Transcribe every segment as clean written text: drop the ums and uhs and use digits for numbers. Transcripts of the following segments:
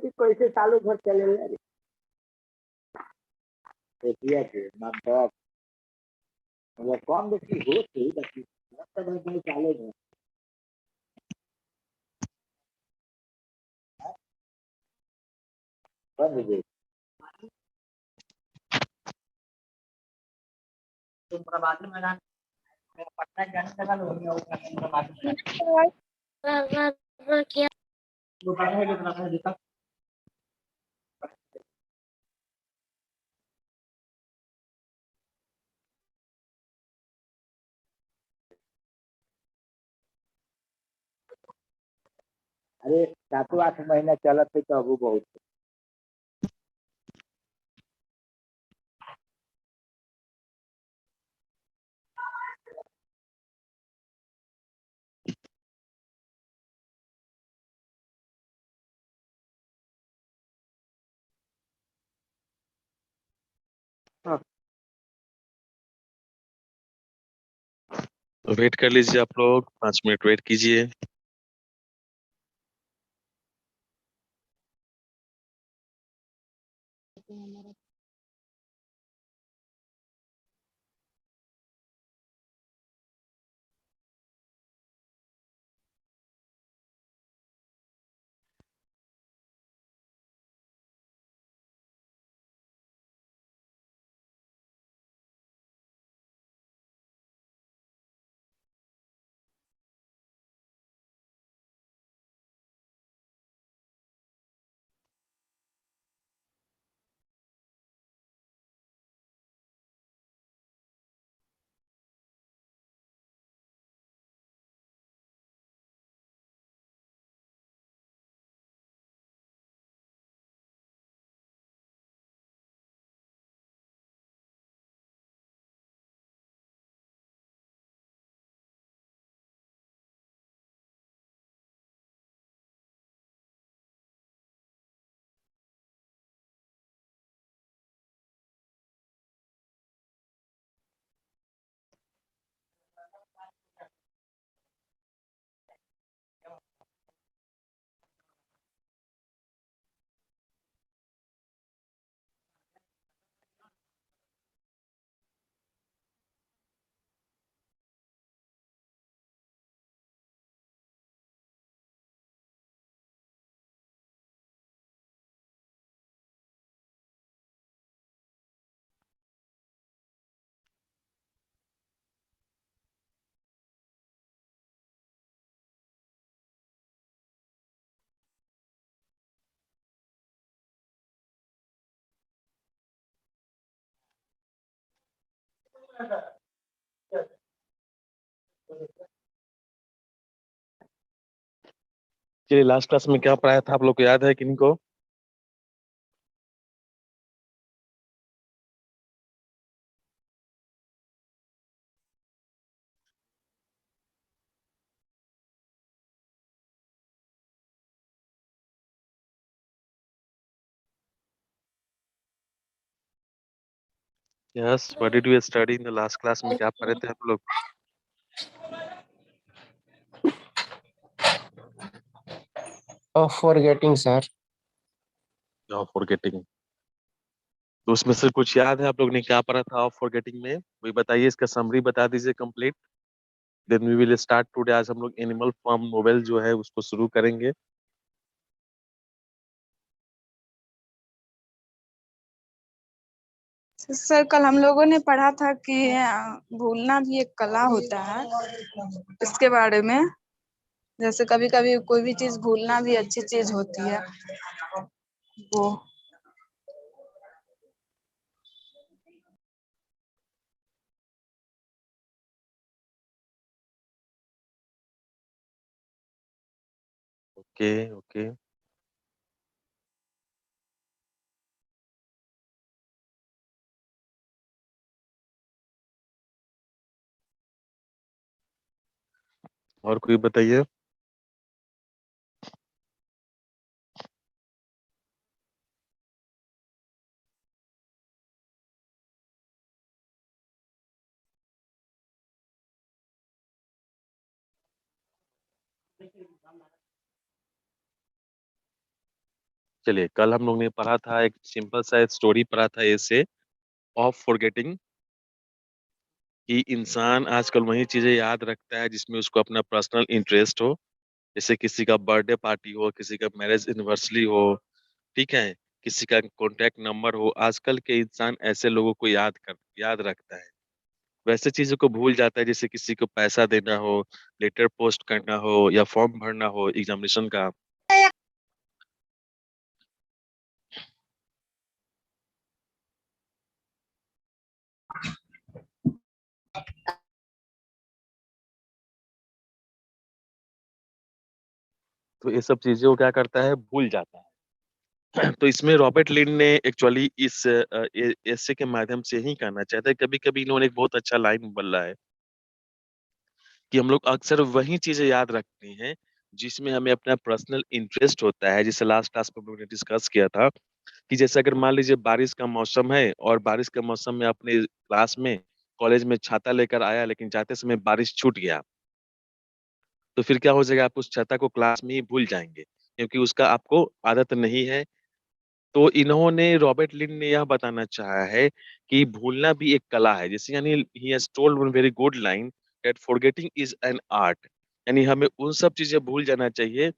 कैसे सालों भर चले रे देखिए के मतलब कौन देखी हो थी बाकी मतलब नहीं चाले हैं बंद दे तुम प्रभात में मैदान पटना जाने लगा लो क्या दुकान है कितना है दिखा अरे 7-8 महीना चलत थे तो अबू बहुत हाँ तो वेट कर लीजिए आप लोग, 5 मिनट वेट कीजिए। चलिए, लास्ट क्लास में क्या पढ़ाया था आप लोग को याद है किनको? Yes, what did we study in the last class में क्या पढ़े थे आप लोग? Forgetting sir. फॉरगेटिंग। तो उसमें से कुछ याद है आप लोग ने क्या पढ़ा था ऑफ फॉरगेटिंग में? वही बताइए, इसका समरी बता दीजिए complete. Then we will start today. आज हम लोग एनिमल फॉर्म नोवेल जो है उसको शुरू करेंगे। सर कल हम लोगों ने पढ़ा था कि भूलना भी एक कला होता है, इसके बारे में। जैसे कभी कभी कोई भी चीज भूलना भी अच्छी चीज होती है वो। Okay okay. और कोई बताइए। चलिए, कल हम लोग ने पढ़ा था, एक सिंपल सा स्टोरी पढ़ा था ऐसे ऑफ फॉरगेटिंग, कि इंसान आजकल वही चीजें याद रखता है जिसमें उसको अपना पर्सनल इंटरेस्ट हो। जैसे किसी का बर्थडे पार्टी हो, किसी का मैरिज एनिवर्सरी हो, ठीक है, किसी का कॉन्टैक्ट नंबर हो। आजकल के इंसान ऐसे लोगों को याद रखता है। वैसे चीजों को भूल जाता है, जैसे किसी को पैसा देना हो, लेटर पोस्ट करना हो, या फॉर्म भरना हो एग्जामिनेशन का। तो ये सब चीजों को क्या करता है, भूल जाता है। तो इसमें रॉबर्ट लिन ने एक्चुअली इस ऐसे के माध्यम से ही कहना चाहता है। कभी कभी इन्होंने एक बहुत अच्छा लाइन बोला है कि हम लोग अक्सर वही चीजें याद रखते हैं जिसमें हमें अपना पर्सनल इंटरेस्ट होता है। जैसे लास्ट क्लास में हम लोगों ने डिस्कस किया था कि जैसे अगर मान लीजिए बारिश का मौसम है, और बारिश के मौसम में अपने क्लास में, कॉलेज में छाता लेकर आया, लेकिन जाते समय बारिश छूट गया, तो फिर क्या हो जाएगा, आप उस छाता को क्लास में ही भूल जाएंगे, क्योंकि उसका आपको आदत नहीं है। तो इन्होंने, रॉबर्ट लिन ने यह बताना चाहा है कि भूलना भी एक कला है। जैसे यानी he has told one very good line that forgetting is an art. यानी हमें उन सब चीजें भूल जाना चाहिए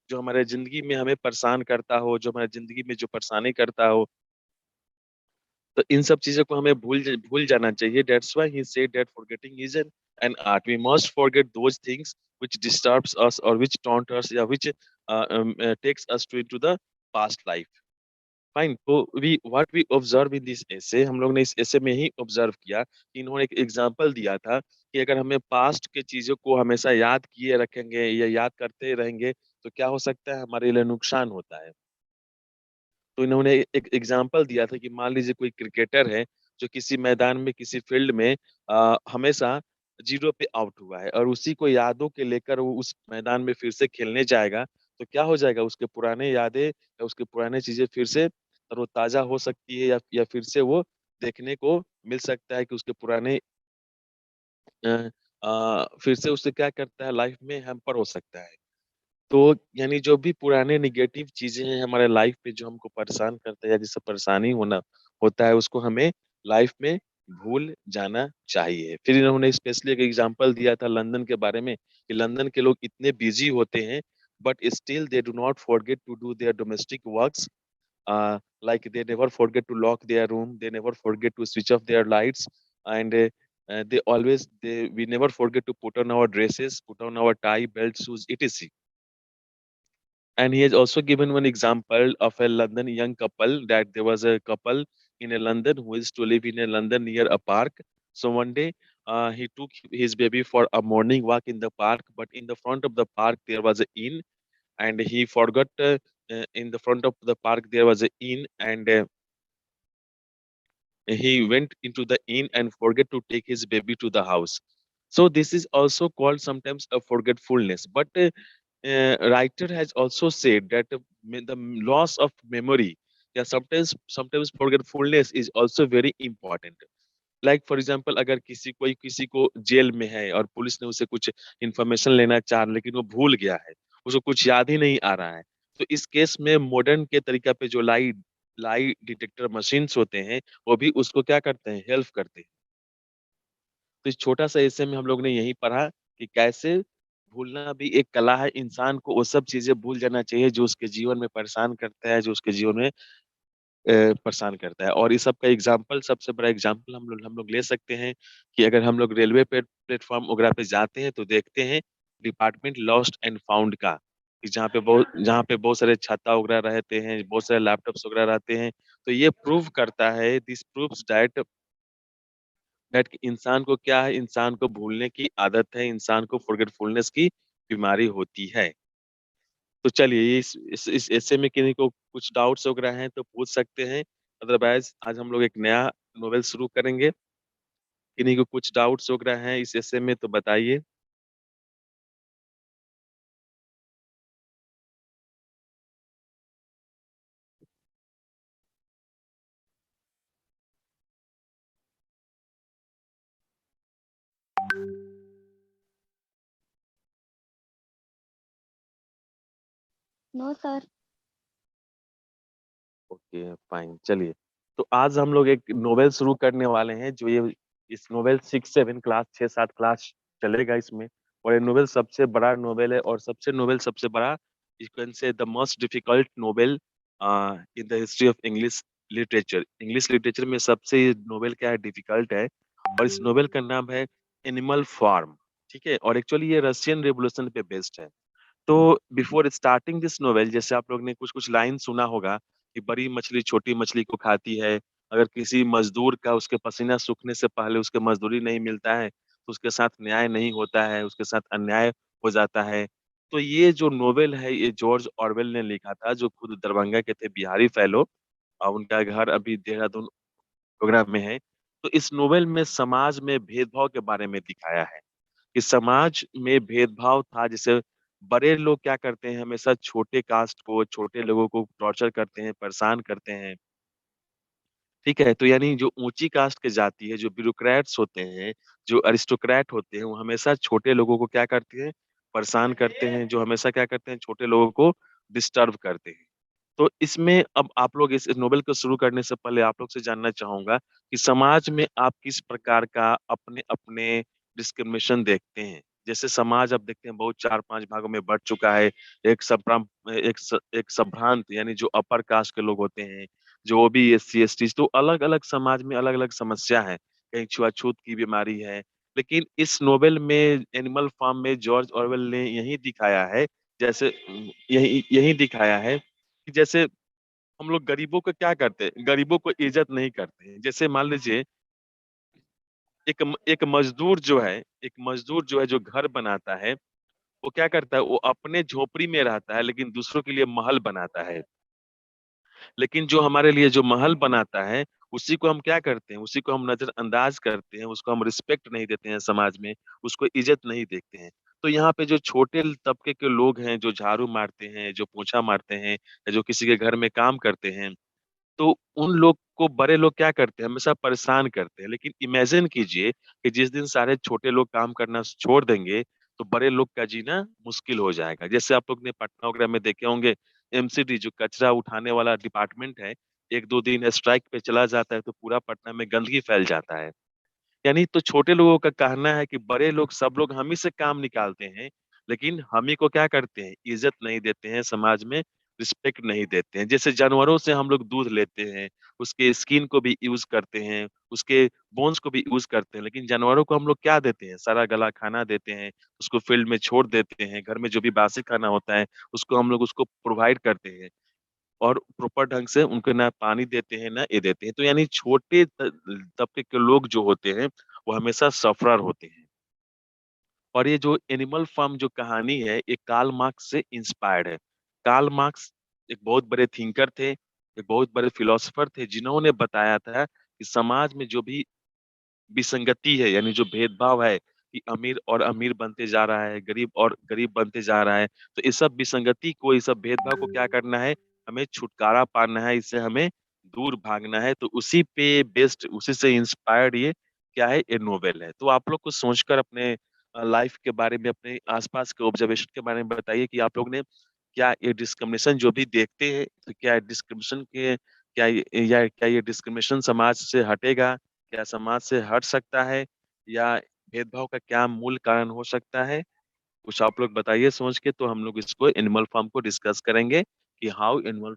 जो हमारे जिंदगी में हमें परेशान करता हो, जो हमारे जिंदगी में जो परेशानी करता हो। तो इन सब चीजों को हमें भूल जाना चाहिए। That's why he said that forgetting is an art. We must forget those things which disturbs us or which taunt us, या which takes us to into the past life. Fine. तो we what we observe in this essay, हम लोग ने इस ऐसे में ही observe किया कि इन्होंने एक एग्जांपल दिया था कि अगर हमें पास्ट के चीजों को हमेशा याद किए रखेंगे या याद करते रहेंगे, तो क्या हो सकता है, हमारे लिए नुकसान होता है। तो इन्होंने एक एग्जांपल दिया था कि मान लीजिए कोई क्रिकेटर है जो किसी मैदान में, किसी फील्ड में हमेशा जीरो पे आउट हुआ है, और उसी को यादों के लेकर वो उस मैदान में फिर से खेलने जाएगा, तो क्या हो जाएगा, उसके पुराने यादें या उसके पुराने चीजें फिर से तरोताजा हो सकती है, या फिर से वो देखने को मिल सकता है कि उसके पुराने अ, फिर से उससे क्या करता है, लाइफ में हैम्पर हो सकता है। तो यानी जो भी पुराने निगेटिव चीजें हैं हमारे लाइफ पे जो हमको परेशान करता है या जिससे परेशानी होना होता है, उसको हमें लाइफ में भूल जाना चाहिए। फिर इन्होंने स्पेशली एक एग्जांपल दिया था लंदन के बारे में, कि लंदन के लोग इतने बिजी होते हैं, but still they do not forget to do their domestic works. Like they never forget to lock their room, they never forget to switch off their lights, and we never forget to put on our dresses, put on our tie, belt, shoes, etc. And he has also given one example of a London young couple, that there was a couple in a London who used to live in a London near a park. So one day, he took his baby for a morning walk in the park, but in the front of the park there was an inn, and he forgot, in the front of the park there was an inn, and he went into the inn and forget to take his baby to the house. So this is also called sometimes a forgetfulness. But writer has also said that the loss of memory, yeah, sometimes forgetfulness is also very important. Like for example, अगर किसी को jail में है और police ने उसे कुछ information लेना चाह, लेकिन वो भूल गया है, उसको कुछ याद ही नहीं आ रहा है, तो इस केस में मॉडर्न के तरीका पे जो लाई लाई डिटेक्टर मशीन्स होते हैं, वो भी उसको क्या करते हैं, हेल्प करते हैं। तो इस छोटा सा ऐसे में हम लोग ने यही पढ़ा कि कैसे भूलना भी एक कला है। इंसान को वो सब चीजें भूल जाना चाहिए जो उसके जीवन में परेशान करता है, जो उसके जीवन में परेशान करता है। और इस सब का एग्जाम्पल, सबसे बड़ा एग्जाम्पल हम लोग ले सकते हैं कि अगर हम लोग रेलवे पे प्लेटफॉर्म वगैरह पे जाते हैं, तो देखते हैं डिपार्टमेंट लॉस्ट एंड फाउंड का, कि जहाँ पे बहुत सारे छाता वगैरह रहते हैं, बहुत सारे लैपटॉप्स वगैरह रहते हैं। तो ये प्रूव करता है, दिस प्रूव्स दैट इंसान को क्या है, इंसान को भूलने की आदत है, इंसान को फॉरगेटफुलनेस की बीमारी होती है। तो चलिए, इस ऐसे में किन्हीं को कुछ डाउट्स वगैरह हैं तो पूछ सकते हैं। अदरवाइज आज हम लोग एक नया नोवेल शुरू करेंगे। किन्हीं को कुछ डाउट्स वगैरह हैं इस ऐसे में तो बताइए। No sir. ओके फाइन, चलिए। तो आज हम लोग एक नोवेल शुरू करने वाले हैं, जो ये इस नोवेल 6-7 क्लास 6-7 क्लास चलेगा इसमें। और ये नोवेल सबसे बड़ा नोवेल है, और सबसे बड़ा, you can say the most difficult novel in the history of English literature. English literature में सबसे ये नोवेल क्या है, डिफिकल्ट है। और इस नोवेल का नाम है एनिमल फार्म। ठीक है, और एक्चुअली ये रशियन रेवोल्यूशन पे बेस्ड है। तो बिफोर स्टार्टिंग दिस नोवेल, जैसे आप लोग ने कुछ कुछ लाइन सुना होगा कि बड़ी मछली छोटी मछली को खाती है। अगर किसी मजदूर का उसके पसीना सूखने से पहले उसके मजदूरी नहीं मिलता है, तो उसके साथ न्याय नहीं होता है, उसके साथ अन्याय हो जाता है। तो ये जो नोवेल है, ये जॉर्ज ऑरवेल ने लिखा था, जो खुद दरभंगा के थे, बिहारी फेलो। और उनका घर अभी देहरादून प्रोग्राम में है। तो इस नोवेल में समाज में भेदभाव के बारे में दिखाया है कि समाज में भेदभाव था। जैसे बड़े लोग क्या करते हैं, हमेशा छोटे कास्ट को, छोटे लोगों को टॉर्चर करते हैं, परेशान करते हैं। ठीक है, तो यानी जो ऊंची कास्ट के जाति है, जो ब्यूरोक्रेट्स होते हैं, जो अरिस्टोक्रेट होते हैं, वो हमेशा छोटे लोगों को क्या करते हैं, परेशान करते हैं। जो हमेशा क्या करते हैं, छोटे लोगों को डिस्टर्ब करते हैं। तो इसमें अब आप लोग इस नोवेल को शुरू करने से पहले आप लोग से जानना चाहूंगा कि समाज में आप किस प्रकार का अपने अपने डिस्क्रिमिनेशन देखते हैं। जैसे समाज अब देखते हैं बहुत 4-5 भागों में बढ़ चुका है। एक संभ्रांत, यानी जो अपर कास्ट के लोग होते हैं, जो भी SC ST, तो अलग अलग समाज में अलग अलग समस्या है। कहीं छुआछूत की बीमारी है। लेकिन इस नोवेल में, एनिमल फार्म में, जॉर्ज ऑरवेल ने यही दिखाया है, जैसे यही यही दिखाया है कि जैसे हम लोग गरीबों को क्या करते हैं, गरीबों को इज्जत नहीं करते हैं। जैसे मान लीजिए, एक मजदूर जो है, जो घर बनाता है, वो क्या करता है, वो अपने झोपड़ी में रहता है, लेकिन दूसरों के लिए महल बनाता है। लेकिन जो हमारे लिए जो महल बनाता है, उसी को हम क्या करते हैं, उसी को हम नजरअंदाज करते हैं, उसको हम रिस्पेक्ट नहीं देते हैं समाज में, उसको इज्जत नहीं देखते हैं। तो यहाँ पे जो छोटे तबके के लोग हैं, जो झाड़ू मारते हैं, जो पोछा मारते हैं, या जो किसी के घर में काम करते हैं, तो उन लोग को बड़े लोग क्या करते हैं, हमेशा परेशान करते हैं। लेकिन इमेजिन कीजिए कि जिस दिन सारे छोटे लोग काम करना छोड़ देंगे, तो बड़े लोग का जीना मुश्किल हो जाएगा। जैसे आप लोग ने पटना वगैरह में देखे होंगे, MCD जो कचरा उठाने वाला डिपार्टमेंट है, 1-2 दिन स्ट्राइक पे चला जाता है, तो पूरा पटना में गंदगी फैल जाता है। यानी तो छोटे लोगों का कहना है कि बड़े लोग, सब लोग हम ही से काम निकालते हैं, लेकिन हम ही को क्या करते हैं, इज्जत नहीं देते हैं समाज में, रिस्पेक्ट नहीं देते हैं। जैसे जानवरों से हम लोग दूध लेते हैं, उसके स्किन को भी यूज करते हैं, उसके बोन्स को भी यूज करते हैं, लेकिन जानवरों को हम लोग क्या देते हैं, सारा गला खाना देते हैं, उसको फील्ड में छोड़ देते हैं। घर में जो भी बासी खाना होता है, उसको हम लोग उसको प्रोवाइड करते हैं, और प्रॉपर ढंग से उनको ना पानी देते हैं, ना ये देते हैं। तो यानी छोटे तबके के लोग जो होते हैं, वो हमेशा सफरर होते हैं। और ये जो एनिमल फार्म जो कहानी है, ये कार्ल मार्क्स से इंस्पायर्ड है। कार्ल मार्क्स एक बहुत बड़े थिंकर थे, एक बहुत बड़े फिलोसोफर थे, जिन्होंने बताया था कि समाज में जो भी विसंगति है, यानी जो भेदभाव है, कि अमीर और अमीर बनते जा रहा है, गरीब और गरीब बनते जा रहा है, तो इस सब विसंगति को, इस सब भेदभाव को क्या करना है, हमें छुटकारा पाना है, इससे हमें दूर भागना है। तो उसी पे बेस्ड, उसी से इंस्पायर्ड ये क्या है, ये नोवेल है। तो आप लोग को सोचकर अपने लाइफ के बारे में, अपने आसपास के ऑब्जर्वेशन के बारे में बताइए कि आप लोग ने क्या ये डिस्क्रिमिनेशन जो भी देखते हैं, तो क्या डिस्क्रिमिनेशन के, क्या ये डिस्क्रिमिनेशन समाज से हटेगा, क्या समाज से हट सकता है, या भेदभाव का क्या मूल कारण हो सकता है? कुछ आप लोग बताइए सोच के, तो हम लोग इसको एनिमल फार्म को डिस्कस करेंगे कि how Animal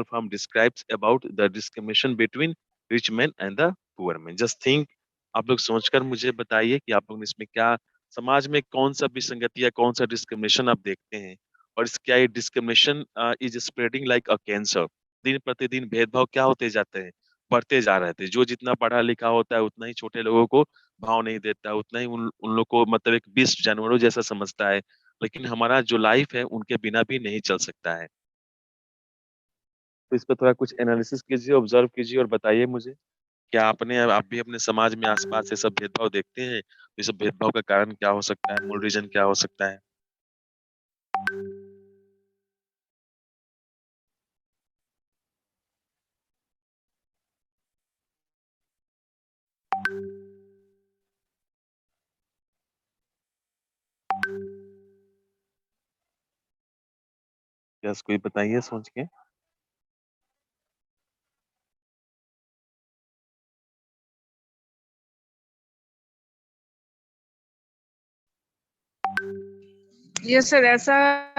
Farm describes about the discrimination between rich man and the poor man. Just think, आप लोग सोचकर मुझे बताइए कि आप लोग इसमें क्या, समाज में कौन सा विसंगति या कौन सा डिस्क्रिमिनेशन आप देखते हैं, और क्या ये discrimination is spreading like a cancer. दिन प्रतिदिन भेदभाव क्या होते जाते हैं, बढ़ते जा रहे थे। जो जितना पढ़ा लिखा होता है, उतना ही छोटे लोगों को भाव नहीं देता, उतना ही उन उन लोग को मतलब एक बीस्ट जानवरों जैसा समझता है। लेकिन हमारा जो लाइफ है, उनके बिना भी नहीं चल सकता है। तो इस पर थोड़ा कुछ एनालिसिस कीजिए, ऑब्जर्व कीजिए, और बताइए मुझे, क्या आप भी अपने समाज में आसपास ये सब भेदभाव देखते हैं? ये सब भेदभाव का कारण क्या हो सकता है, मूल रीजन क्या हो सकता है? यस, कोई बताइए सोच के। ये सर ऐसा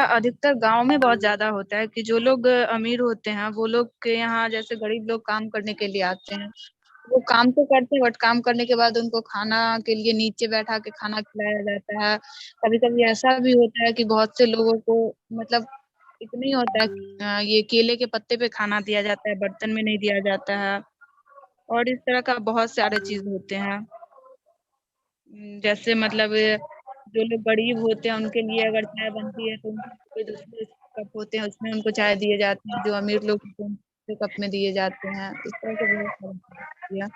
अधिकतर गांव में बहुत ज्यादा होता है कि जो लोग अमीर होते हैं वो लोग के यहाँ जैसे गरीब लोग काम करने के लिए आते हैं। वो काम तो करते हैं बट काम करने के बाद उनको खाना के लिए नीचे बैठा के खाना खिलाया जाता है। कभी कभी ऐसा भी होता है कि बहुत से लोगों को मतलब इतना ही होता है ये केले के पत्ते पे खाना दिया जाता है, बर्तन में नहीं दिया जाता है। और इस तरह का बहुत सारे चीज होते हैं। जैसे मतलब जो लोग गरीब होते हैं उनके लिए अगर चाय बनती है तो उनके लिए कोई दूसरे कप होते हैं उसमें उनको चाय दिए जाते हैं। जो अमीर लोग होते हैं उनको कप में दिए जाते हैं। इस तरह से बहुत सारी चीजें हैं।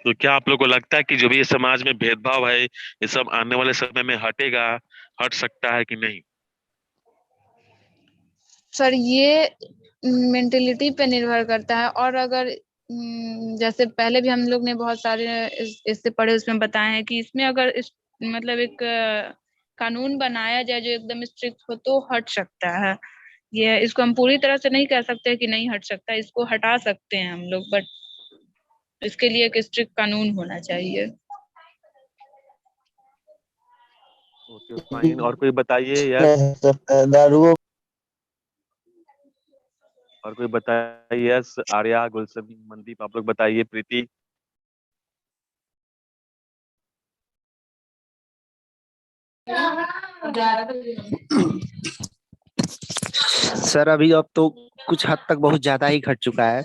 तो क्या आप लोग को लगता है कि जो भी ये समाज में भेदभाव है ये सब आने वाले समय में हटेगा, हट सकता है कि नहीं? सर ये मेंटेलिटी पे निर्भर करता है। और अगर जैसे पहले भी हम लोग ने बहुत सारे इससे पढ़े उसमें बताए हैं कि इसमें अगर इस मतलब एक कानून बनाया जाए जो एकदम स्ट्रिक्ट हो तो हट सकता है। ये इसको हम पूरी तरह से नहीं कह सकते कि नहीं हट सकता, इसको हटा सकते हैं हम लोग, बट इसके लिए एक स्ट्रिक्ट कानून होना चाहिए। Okay fine. और कोई बताइए यस। दारुओं और कोई बताइए यस। आर्या, गुलशन, मनदीप, आप लोग बताइए। प्रीति। सर अभी अब तो कुछ हद तक बहुत ज्यादा ही घट चुका है,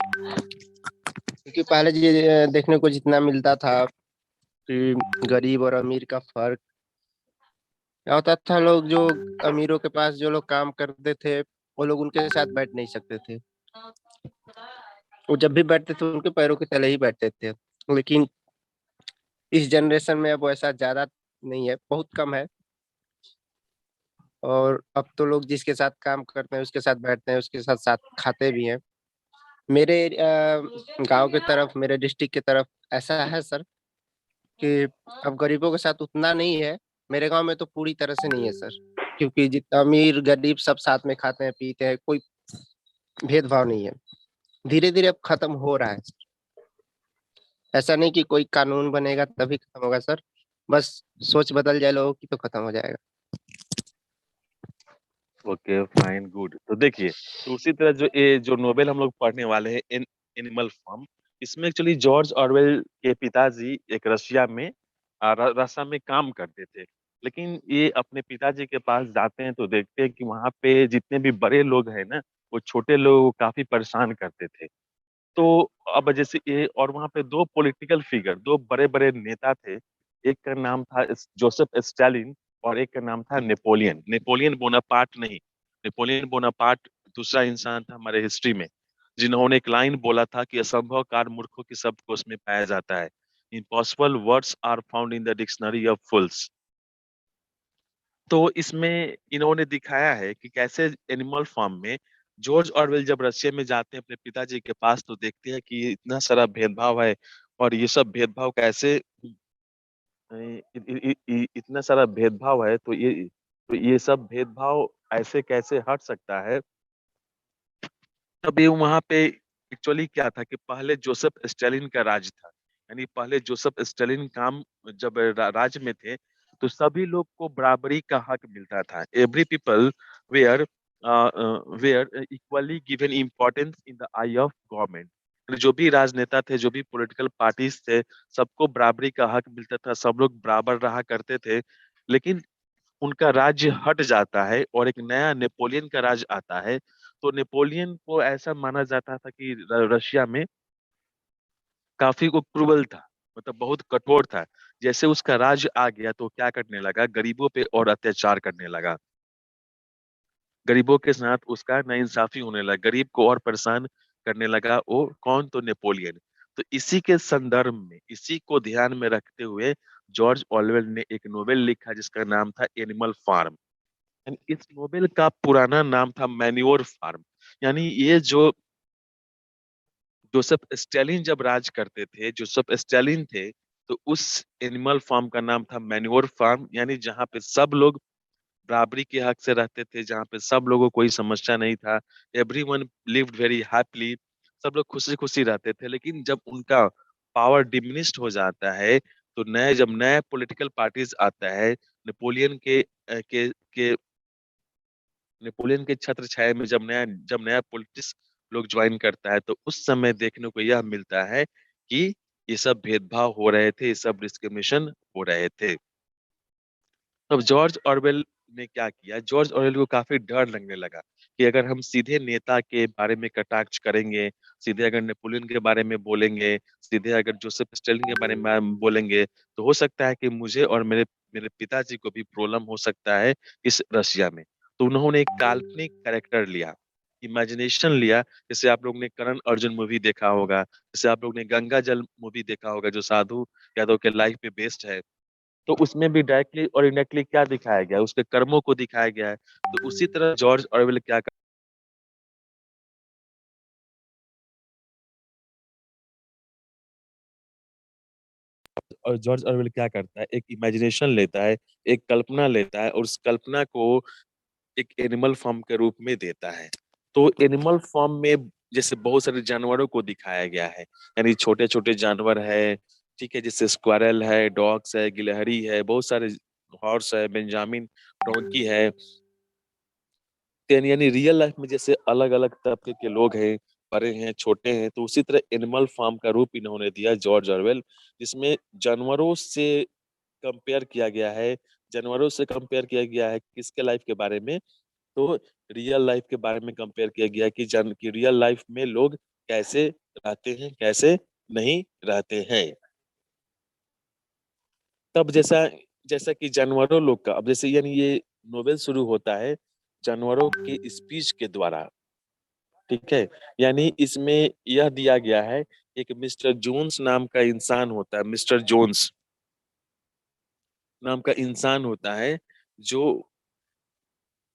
क्योंकि पहले ये देखने को जितना मिलता था कि गरीब और अमीर का फर्क क्या होता था। लोग जो अमीरों के पास जो लोग काम करते थे वो लोग उनके साथ बैठ नहीं सकते थे। वो जब भी बैठते थे उनके पैरों के तले ही बैठते थे। लेकिन इस जनरेशन में अब ऐसा ज्यादा नहीं है, बहुत कम है। और अब तो लोग जिसके साथ काम करते हैं उसके साथ बैठते हैं, उसके साथ साथ खाते भी हैं। मेरे गांव की तरफ, मेरे डिस्ट्रिक्ट की तरफ ऐसा है सर कि अब गरीबों के साथ उतना नहीं है। मेरे गांव में तो पूरी तरह से नहीं है सर, क्योंकि जितना अमीर गरीब सब साथ में खाते हैं पीते हैं, कोई भेदभाव नहीं है। धीरे धीरे अब खत्म हो रहा है। ऐसा नहीं कि कोई कानून बनेगा तभी खत्म होगा सर, बस सोच बदल जाए लोगों की तो खत्म हो जाएगा। Okay fine good. तो देखिए, तो उसी तरह जो नोवेल हम लोग पढ़ने वाले हैं एनिमल फार्म, इसमें एक्चुअली जॉर्ज ऑरवेल के पिताजी एक रशिया में रसा में काम करते थे। लेकिन ये अपने पिताजी के पास जाते हैं तो देखते हैं कि वहां पे जितने भी बड़े लोग हैं ना, वो छोटे लोगों को काफी परेशान करते थे। तो अब जैसे ये, और वहां पे दो पॉलिटिकल फिगर, दो बड़े बड़े नेता थे। एक का नाम था जोसेफ स्टालिन और एक का नाम था नेपोलियन। नेपोलियन बोनापार्ट नहीं, नेपोलियन बोनापार्ट दूसरा इंसान था हमारे हिस्ट्री में, जिन्होंने एक लाइन बोला था कि असंभव कार्य मूर्खों की सब कोश में पाया जाता है। Impossible words are found in the dictionary of fools. तो इसमें इन्होंने दिखाया है कि कैसे एनिमल फार्म में जॉर्ज ऑरवेल जब रशिया में जाते हैं अपने पिताजी के पास तो देखते हैं कि इतना सारा भेदभाव है। और ये सब भेदभाव कैसे इतना सारा भेदभाव है, तो ये सब भेदभाव ऐसे कैसे हट सकता है। तब ये वहां पे एक्चुअली क्या था कि पहले जोसेफ स्टालिन का राज था। यानी पहले जोसेफ स्टालिन काम जब राज्य में थे तो सभी लोग को बराबरी का हक मिलता था। Every people were were equally given importance in the eye of government. जो भी राजनेता थे, जो भी पॉलिटिकल पार्टीज थे, सबको बराबरी का हक मिलता था, सब लोग बराबर रहा करते थे। लेकिन उनका राज्य हट जाता है और एक नया नेपोलियन का राज आता है। तो नेपोलियन को ऐसा माना जाता था कि रशिया में काफी वो क्रूवल था, मतलब बहुत कठोर था। जैसे उसका राज आ गया तो क्या करने लगा, गरीबों पे और अत्याचार करने लगा। गरीबों के साथ उसका नाइंसाफी होने लगा, गरीब को और परेशान करने लगा। वो कौन? तो नेपोलियन। तो इसी के संदर्भ में, इसी को ध्यान में रखते हुए जॉर्ज ऑरवेल ने एक नोवेल लिखा जिसका नाम था एनिमल फार्म। इस नोवेल का पुराना नाम था मैन्योर फार्म। यानी ये जो जोसेफ स्टालिन जब राज करते थे, जोसेफ स्टालिन थे, तो उस एनिमल फार्म का नाम था मैन्योर फार्म। यानी जहाँ पे सब लोग बराबरी के हक से रहते थे, जहाँ पे सब लोगों को कोई समस्या नहीं था। Everyone lived very happily. सब लोग खुशी खुशी रहते थे। लेकिन जब उनका पावर डिमिनिश्ड हो जाता है तो जब नया पॉलिटिकल पार्टीज आता है, नेपोलियन के नेपोलियन के छत्र छाया में जब नया पॉलिटिक्स लोग ज्वाइन करता है, तो उस समय देखने को यह मिलता है कि ये सब भेदभाव हो रहे थे, ये सब डिस्क्रिमिनेशन हो रहे थे। तब जॉर्ज ऑरवेल ने क्या किया, जॉर्ज ऑरवेल को काफी डर लगने लगा कि अगर हम सीधे नेता के बारे में कटाक्ष करेंगे, सीधे अगर नेपोलियन के बारे में बोलेंगे, सीधे अगर जोसेफ स्टालिन के बारे में बोलेंगे, तो हो सकता है कि मुझे और मेरे मेरे पिताजी को भी प्रॉब्लम हो सकता है इस रशिया में। तो उन्होंने एक काल्पनिक कैरेक्टर लिया, इमेजिनेशन लिया। जैसे आप लोग ने करण अर्जुन मूवी देखा होगा, जैसे आप लोग ने गंगा जल मूवी देखा होगा, जो साधु यादव के लाइफ पे बेस्ड है। तो उसमें भी डायरेक्टली और इनडायरेक्टली क्या दिखाया गया है, उसके कर्मों को दिखाया गया है। तो उसी तरह जॉर्ज ऑरवेल क्या और जॉर्ज ऑरवेल क्या करता है, एक इमेजिनेशन लेता है, एक कल्पना लेता है, और उस कल्पना को एक एनिमल फॉर्म के रूप में देता है। तो एनिमल फॉर्म में जैसे बहुत सारे जानवरों को दिखाया गया है, यानी छोटे छोटे जानवर है, ठीक है, जैसे स्क्वारल है, डॉग्स है, गिलहरी है, बहुत सारे, हॉर्स है, बेंजामिन डोंकी है। यानी रियल लाइफ में जैसे अलग अलग तबके के लोग हैं, बड़े हैं, छोटे हैं, तो उसी तरह एनिमल फार्म का रूप इन्होंने दिया जॉर्ज ऑरवेल, जिसमें जानवरों से कंपेयर किया गया है। जानवरों से कंपेयर किया गया है किसके लाइफ के बारे में, तो रियल लाइफ के बारे में कंपेयर किया गया कि कि रियल लाइफ में लोग कैसे रहते हैं, कैसे नहीं रहते हैं। तब जैसा जैसा कि जानवरों लोग का, अब जैसे यानी ये नोवेल शुरू होता है जानवरों के स्पीच के द्वारा, ठीक है। यानी इसमें यह दिया गया है, एक मिस्टर जोन्स नाम का इंसान होता है, मिस्टर जोन्स नाम का इंसान होता है, जो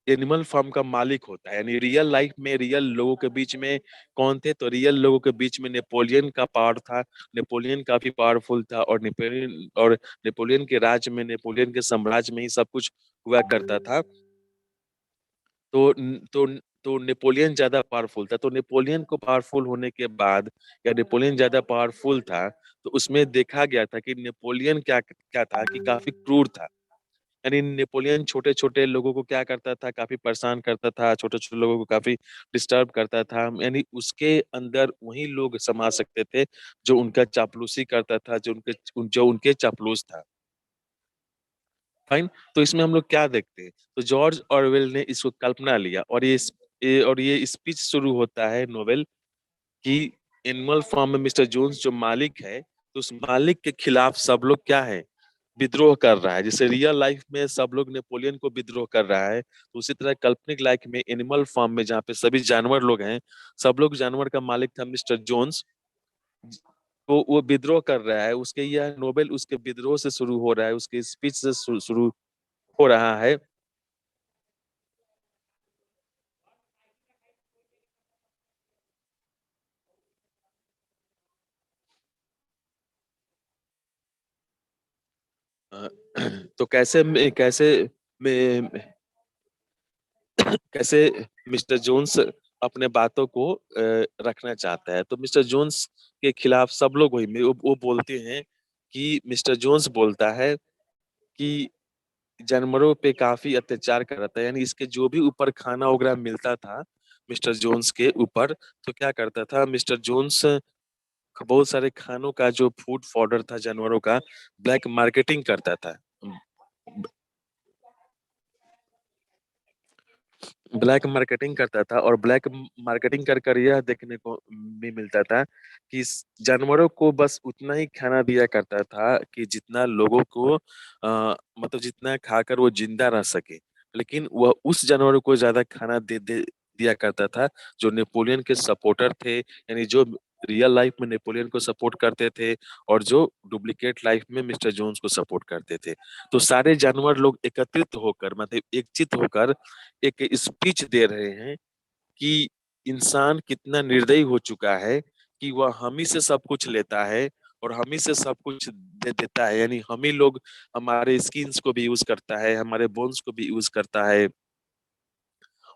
एनिमल फार्म का मालिक होता है। यानी रियल लाइफ में रियल लोगों के बीच में कौन थे, तो रियल लोगों के बीच में नेपोलियन का पावर था। नेपोलियन काफी पावरफुल था, और नेपोलियन के राज्य में, नेपोलियन के साम्राज्य में ही सब कुछ हुआ करता था। तो तो तो नेपोलियन ज्यादा पावरफुल था। तो नेपोलियन को पावरफुल होने के बाद, या नेपोलियन ज्यादा पावरफुल था, तो उसमें देखा गया था कि नेपोलियन क्या क्या था कि काफी क्रूर था। यानी नेपोलियन छोटे छोटे लोगों को क्या करता था, काफी परेशान करता था, छोटे छोटे लोगों को काफी डिस्टर्ब करता था। यानी उसके अंदर वही लोग समा सकते थे जो उनका चापलूसी करता था, जो उनके चापलूस था। फाइन। तो इसमें हम लोग क्या देखते हैं, तो जॉर्ज ऑरवेल ने इसको कल्पना लिया, और ये स्पीच शुरू होता है नोवेल कि एनिमल फार्म में मिस्टर जोन्स जो मालिक है, तो उस मालिक के खिलाफ सब लोग क्या है, विद्रोह कर रहा है। जैसे रियल लाइफ में सब लोग नेपोलियन को विद्रोह कर रहा है, तो उसी तरह काल्पनिक लाइफ में एनिमल फार्म में जहाँ पे सभी जानवर लोग हैं, सब लोग, जानवर का मालिक था मिस्टर जोन्स, तो वो विद्रोह कर रहा है। उसके यह नोबेल उसके विद्रोह से शुरू हो रहा है, उसके स्पीच से शुरू हो रहा है। अ, तो में कैसे मिस्टर जोन्स अपने बातों को रखना चाहता है, तो मिस्टर जोन्स के खिलाफ सब लोग वही वो बोलते हैं कि मिस्टर जोन्स बोलता है कि जानवरों पे काफी अत्याचार कर रहा था। यानी इसके जो भी ऊपर खाना वगैरह मिलता था मिस्टर जोन्स के ऊपर, तो क्या करता था मिस्टर जोन्स, बहुत सारे खानों का जो फूड फॉडर था जानवरों का, ब्लैक मार्केटिंग करता था। ब्लैक मार्केटिंग करता था, और ब्लैक मार्केटिंग कर कर यह देखने को भी मिलता था कि इस जानवरों को बस उतना ही खाना दिया करता था कि जितना लोगों को मतलब जितना खाकर वो जिंदा रह सके। लेकिन वह उस जानवरों को ज्यादा खाना दे दिया करता था जो नेपोलियन के सपोर्टर थे, यानी जो रियल लाइफ में नेपोलियन को सपोर्ट करते थे, और जो डुप्लीकेट लाइफ में मिस्टर जोन्स को सपोर्ट करते थे। तो सारे जानवर लोग एकत्रित होकर, मतलब एकचित होकर एक स्पीच दे रहे हैं कि इंसान कितना निर्दयी हो चुका है कि वह हम ही से सब कुछ लेता है और हम ही से सब कुछ दे देता है। यानी हम ही लोग, हमारे स्किन्स को भी यूज करता है, हमारे बोन्स को भी यूज करता है,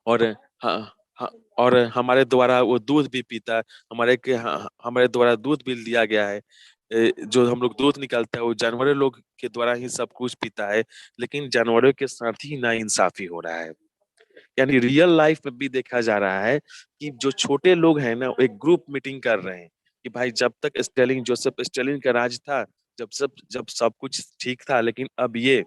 और हाँ, हाँ, और हमारे द्वारा वो दूध भी पीता है, हमारे द्वारा दूध भी लिया गया है। जो हम लोग दूध निकालता है वो जानवरों लोग के द्वारा ही सब कुछ पीता है, लेकिन जानवरों के साथ ही नाइंसाफी हो रहा है। यानी रियल लाइफ में भी देखा जा रहा है कि जो छोटे लोग हैं ना, वो एक ग्रुप मीटिंग कर रहे हैं कि भाई जब तक स्टालिन जोसेफ स्टालिन का राज था, जब सब कुछ ठीक था, लेकिन अब ये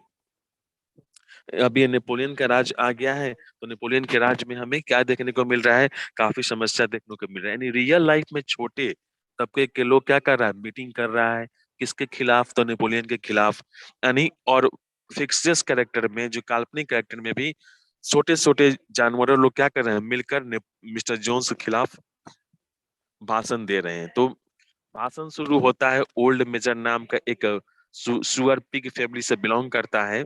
नेपोलियन का राज आ गया है, तो नेपोलियन के राज में हमें क्या देखने को मिल रहा है? काफी समस्या देखने को मिल रहा है। यानी रियल लाइफ में छोटे तबके के लोग क्या कर रहा है? मीटिंग कर रहा है किसके खिलाफ? तो नेपोलियन के खिलाफ। यानी और फिक्शियस कैरेक्टर में, जो काल्पनिक कैरेक्टर में भी छोटे छोटे जानवरों लोग क्या कर रहे हैं? मिलकर मिस्टर जोन्स के खिलाफ भाषण दे रहे हैं। तो भाषण शुरू होता है, ओल्ड मेजर नाम का एक सुअर पिग फैमिली से बिलोंग करता है,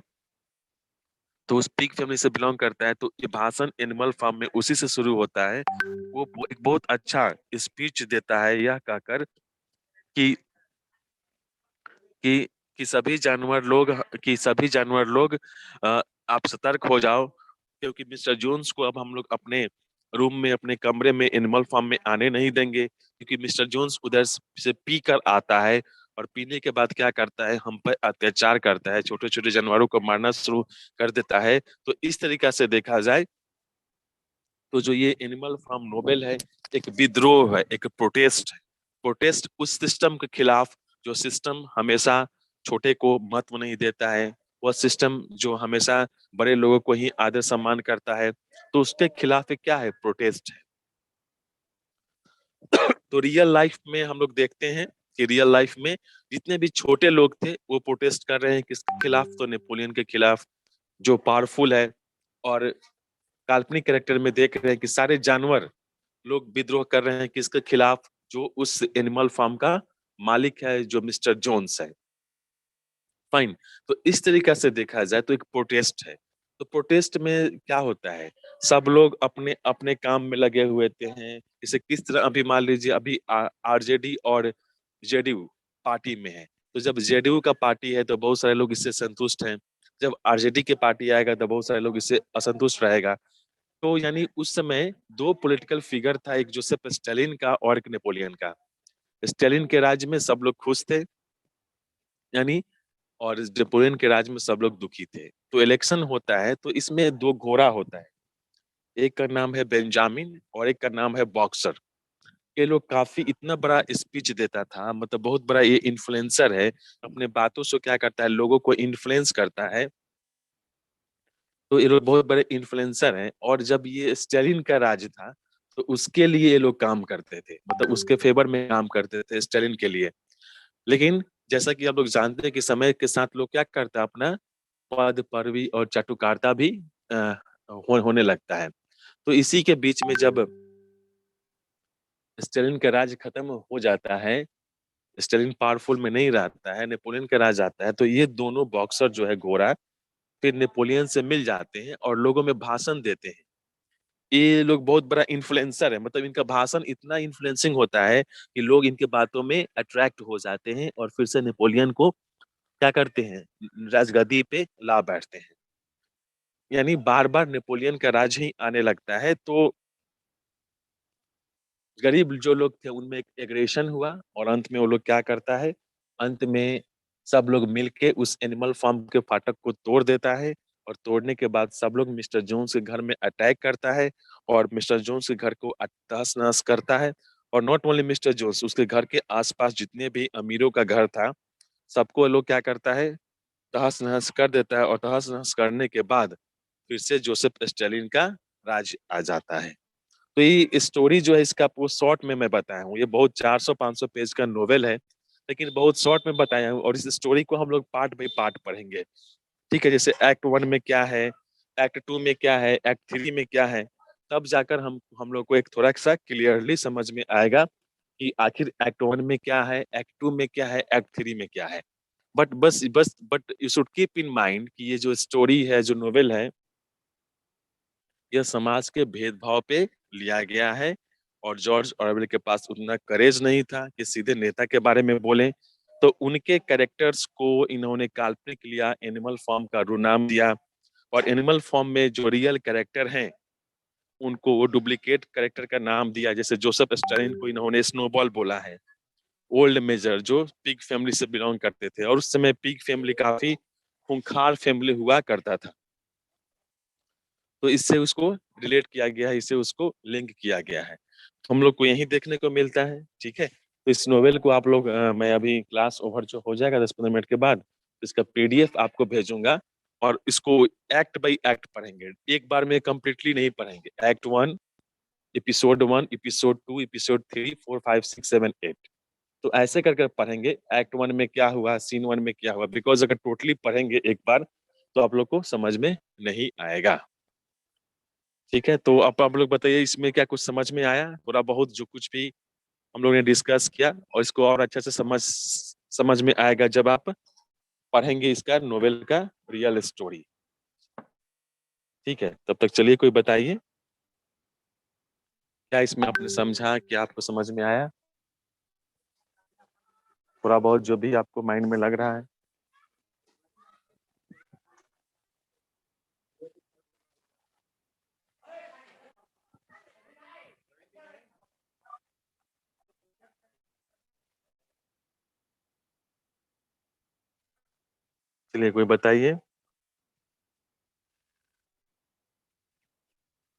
तो उस पिग फैमिली से बिलोंग करता है। तो ये भाषण एनिमल फार्म में उसी से शुरू होता है। वो एक बहुत अच्छा स्पीच देता है, यह कहकर कि कि कि सभी जानवर लोग आप सतर्क हो जाओ, क्योंकि मिस्टर जोन्स को अब हम लोग अपने रूम में, अपने कमरे में, एनिमल फार्म में आने नहीं देंगे, क्योंकि मिस्टर जोन्स उधर से पी कर आता है और पीने के बाद क्या करता है? हम पर अत्याचार करता है, छोटे छोटे जानवरों को मारना शुरू कर देता है। तो इस तरीका से देखा जाए तो जो ये एनिमल फार्म नोवेल है, एक विद्रोह है, एक प्रोटेस्ट है। प्रोटेस्ट उस सिस्टम के खिलाफ जो सिस्टम हमेशा छोटे को महत्व नहीं देता है, वह सिस्टम जो हमेशा बड़े लोगों को ही आदर सम्मान करता है, तो उसके खिलाफ क्या है? प्रोटेस्ट है। तो रियल लाइफ में हम लोग देखते हैं कि रियल लाइफ में जितने भी छोटे लोग थे वो प्रोटेस्ट कर रहे हैं किसके खिलाफ? तो नेपोलियन के खिलाफ, जो पावरफुल है। और काल्पनिक कैरेक्टर में देख रहे हैं कि सारे जानवर लोग विद्रोह कर रहे हैं किसके खिलाफ? जो उस एनिमल फार्म का मालिक है, जो मिस्टर जोन्स है। फाइन। तो इस तरीका से देखा जाए तो एक प्रोटेस्ट है। तो प्रोटेस्ट में क्या होता है? सब लोग अपने अपने काम में लगे हुए थे हैं। जैसे किस तरह, अभी मान लीजिए अभी आरजेडी और जेडीयू पार्टी में है, तो जब जेडीयू का पार्टी है तो बहुत सारे लोग इससे संतुष्ट हैं। जब आरजेडी के पार्टी आएगा तो बहुत सारे लोग इससे असंतुष्ट रहेगा। तो यानी उस समय दो पॉलिटिकल फिगर था, एक जोसेफ स्टालिन का और एक नेपोलियन का। स्टालिन के राज्य में सब लोग खुश थे, यानी, और नेपोलियन के राज में सब लोग दुखी थे। तो इलेक्शन होता है तो इसमें दो घोड़ा होता है, एक का नाम है बेंजामिन और एक का नाम है बॉक्सर। ये लोग काफी इतना बड़ा स्पीच देता था, मतलब बहुत बड़ा ये इन्फ्लुएंसर है, अपने बातों से क्या करता है? लोगों को इन्फ्लुएंस करता है। तो ये लोग बहुत बड़े इन्फ्लुएंसर हैं। और जब ये स्टालिन का राज था तो उसके लिए ये लोग काम करते थे, मतलब उसके फेवर में काम करते थे स्टालिन के लिए। लेकिन जैसा कि आप लोग जानते हैं कि समय के साथ लोग क्या करता है? अपना पद परवी और चाटुकारिता भी होने लगता है। तो इसी के बीच में जब स्टालिन का राज खत्म हो जाता है, स्टालिन पावरफुल में नहीं रहता है, नेपोलियन का राज आता है, तो ये दोनों बॉक्सर जो है घोड़ा, फिर नेपोलियन से मिल जाते हैं और लोगों में भाषण देते हैं। ये लोग बहुत बड़ा इन्फ्लुएंसर है, मतलब इनका भाषण इतना इन्फ्लुएंसिंग होता है कि लोग इनके बातों में अट्रैक्ट हो जाते हैं और फिर से नेपोलियन को क्या करते हैं? राजगद्दी पे ला बैठते हैं। यानी बार बार नेपोलियन का राज ही आने लगता है। तो गरीब जो लोग थे उनमें एक एग्रेशन हुआ और अंत में वो लोग क्या करता है? अंत में सब लोग मिलके उस एनिमल फार्म के फाटक को तोड़ देता है, और तोड़ने के बाद सब लोग मिस्टर जोन्स के घर में अटैक करता है और मिस्टर जोन्स के घर को तहस नहस करता है। और नॉट ओनली मिस्टर जोन्स, उसके घर के आसपास जितने भी अमीरों का घर था, सबको वो लोग क्या करता है? तहस नहस कर देता है। और तहस नहस करने के बाद फिर से जोसेफ स्टालिन का राज आ जाता है। तो ये स्टोरी जो है इसका वो शॉर्ट में मैं बताया हूँ। ये बहुत 400-500 पेज का नोवेल है, लेकिन बहुत शॉर्ट में बताया हूँ। और इस स्टोरी को हम लोग पार्ट बाई पार्ट पढ़ेंगे, ठीक है? जैसे एक्ट 1 में क्या है, एक्ट 2 में क्या है, एक्ट 3 में क्या है, तब जाकर हम लोग को एक थोड़ा सा क्लियरली समझ में आएगा कि आखिर एक्ट 1 में क्या है, एक्ट 2 में क्या है, एक्ट 3 में क्या है। But you should keep in mind कि ये जो स्टोरी है, जो नोवेल है, यह समाज के भेदभाव पे लिया गया है। और जॉर्ज ऑरवेल के पास उतना करेज नहीं था कि सीधे नेता के बारे में बोले, तो उनके कैरेक्टर्स को इन्होंने काल्पनिक लिया, एनिमल फॉर्म का नाम दिया। और एनिमल फॉर्म में जो रियल कैरेक्टर हैं उनको वो डुप्लीकेट कैरेक्टर का नाम दिया। जैसे जोसेफ स्टालिन को इन्होंने स्नोबॉल बोला है, ओल्ड मेजर जो पिग फैमिली से बिलोंग करते थे, और उस समय पिग फैमिली काफी खूंखार फैमिली हुआ करता था। तो इससे उसको रिलेट किया गया है, इससे उसको लिंक किया गया है, तो हम लोग को यही देखने को मिलता है। ठीक है, तो इस नोवेल को आप लोग मैं अभी क्लास ओवर जो हो जाएगा 10-15 मिनट के बाद, इसका पीडीएफ आपको भेजूंगा, और इसको एक्ट बाय एक्ट पढ़ेंगे, एक बार में कंप्लीटली नहीं पढ़ेंगे। एक्ट 1, एपिसोड 1, एपिसोड 2, एपिसोड 3, 4, 5, 6, 7, 8, तो ऐसे करके पढ़ेंगे। एक्ट 1 में क्या हुआ, सीन 1 में क्या हुआ, बिकॉज अगर टोटली पढ़ेंगे एक बार तो आप लोग को समझ में नहीं आएगा। ठीक है, तो अब आप लोग बताइए इसमें क्या कुछ समझ में आया, थोड़ा बहुत जो कुछ भी हम लोग ने डिस्कस किया, और इसको और अच्छे से समझ में आएगा जब आप पढ़ेंगे इसका नोवेल का रियल स्टोरी। ठीक है, तब तक चलिए कोई बताइए क्या इसमें आपने समझा, क्या आपको समझ में आया, थोड़ा बहुत जो भी आपको माइंड में लग रहा है। चलिए कोई बताइए,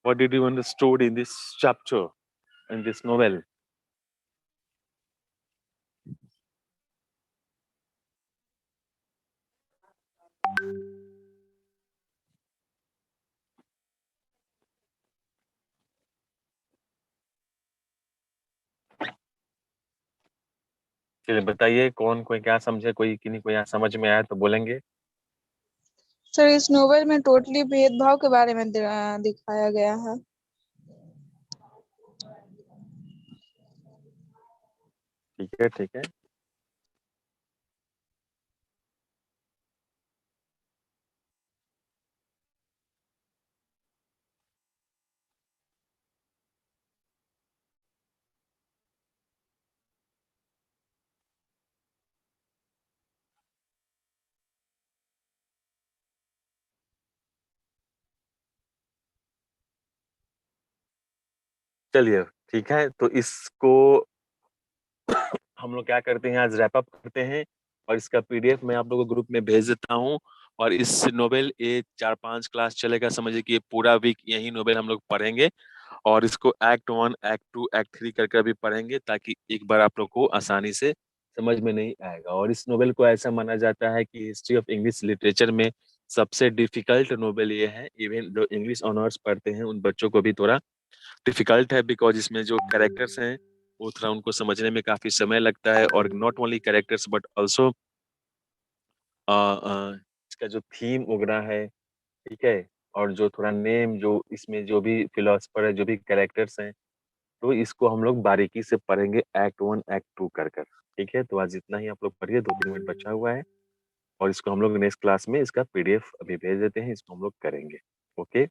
what did you understood in this chapter, in this novel? चलिए बताइए, कौन कोई क्या समझे, कोई किन्हीं को यहाँ समझ में आया तो बोलेंगे। सर इस नोवेल में टोटली भेदभाव के बारे में दिखाया गया है। ठीक है, ठीक है, चलिए ठीक है, तो इसको हम लोग क्या करते हैं, आज रैप अप करते हैं, और इसका पीडीएफ मैं आप लोगों को ग्रुप में भेज देता हूँ। और इस नोवेल ये 4-5 क्लास चलेगा, समझिए कि ये पूरा वीक यही नोवेल हम लोग पढ़ेंगे, और इसको एक्ट 1, एक्ट 2, एक्ट 3 करके भी पढ़ेंगे, ताकि एक बार आप लोग को आसानी से समझ में नहीं आएगा। और इस नोवेल को ऐसा माना जाता है कि हिस्ट्री ऑफ इंग्लिश लिटरेचर में सबसे डिफिकल्ट नोवेल ये है। इवन जो इंग्लिश ऑनर्स पढ़ते हैं उन बच्चों को भी थोड़ा डिफिकल्ट है, बिकॉज इसमें जो कैरेक्टर्स हैं वो थोड़ा उनको समझने में काफी समय लगता है, और not only characters but also इसका जो थीम वगैरह है, ठीक है, और जो थोड़ा नेम, जो इसमें जो भी फिलोसफर है, जो भी कैरेक्टर्स हैं, तो इसको हम लोग बारीकी से पढ़ेंगे एक्ट 1, एक्ट 2 कर कर। ठीक है, तो आज इतना ही आप लोग पढ़िए, 2-3 मिनट बचा हुआ है, और इसको हम लोग नेक्स्ट क्लास में इसका पीडीएफ अभी भेज देते हैं, इसको हम लोग करेंगे। ओके।